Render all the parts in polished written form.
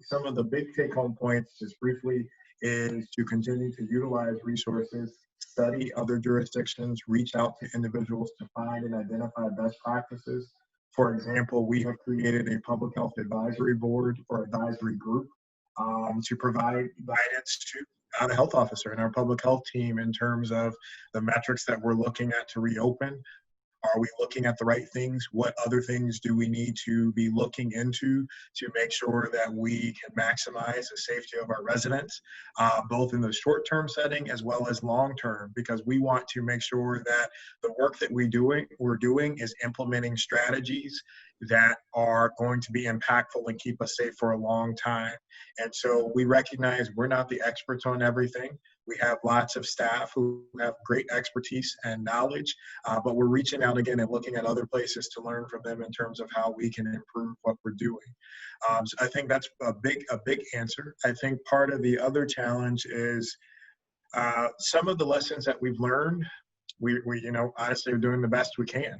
some of the big take-home points, just briefly, is to continue to utilize resources, study other jurisdictions, reach out to individuals to find and identify best practices. For example, we have created a public health advisory board or advisory group to provide guidance to the health officer and our public health team in terms of the metrics that we're looking at to reopen. Are we looking at the right things? What other things do we need to be looking into to make sure that we can maximize the safety of our residents, both in the short-term setting as well as long-term, because we want to make sure that the work that we're doing is implementing strategies that are going to be impactful and keep us safe for a long time. And so we recognize we're not the experts on everything. We have lots of staff who have great expertise and knowledge, but we're reaching out again and looking at other places to learn from them in terms of how we can improve what we're doing. So I think that's a big answer. I think part of the other challenge is some of the lessons that we've learned, we honestly are doing the best we can.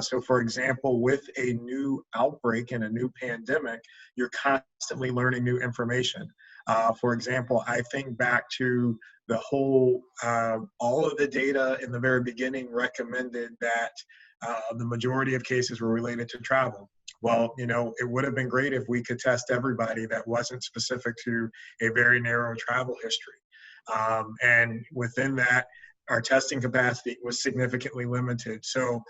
So for example, with a new outbreak and a new pandemic, you're constantly learning new information. For example, I think back to the whole, all of the data in the very beginning recommended that the majority of cases were related to travel. Well, it would have been great if we could test everybody that wasn't specific to a very narrow travel history. And within that, our testing capacity was significantly limited. So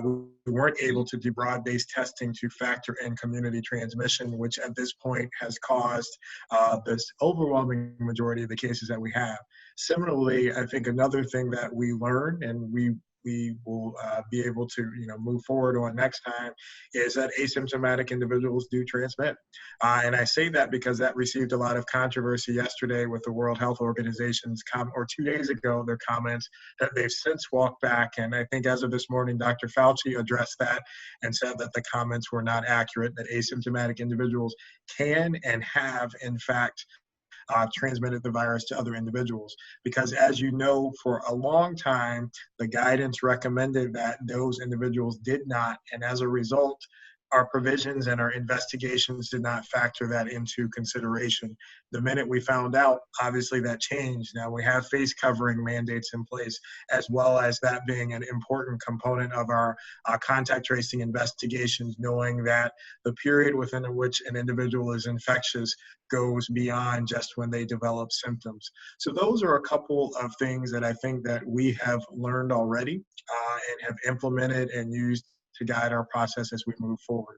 we weren't able to do broad-based testing to factor in community transmission, which at this point has caused this overwhelming majority of the cases that we have. Similarly, I think another thing that we learned, and we will be able to move forward on next time, is that asymptomatic individuals do transmit. And I say that because that received a lot of controversy yesterday with the World Health Organization's or 2 days ago, their comments that they've since walked back. And I think as of this morning, Dr. Fauci addressed that and said that the comments were not accurate, that asymptomatic individuals can and have, in fact, transmitted the virus to other individuals. Because as you know, for a long time, the guidance recommended that those individuals did not, and as a result, our provisions and our investigations did not factor that into consideration. The minute we found out, obviously that changed. Now we have face covering mandates in place, as well as that being an important component of our contact tracing investigations, knowing that the period within which an individual is infectious goes beyond just when they develop symptoms. So those are a couple of things that I think that we have learned already and have implemented and used to guide our process as we move forward.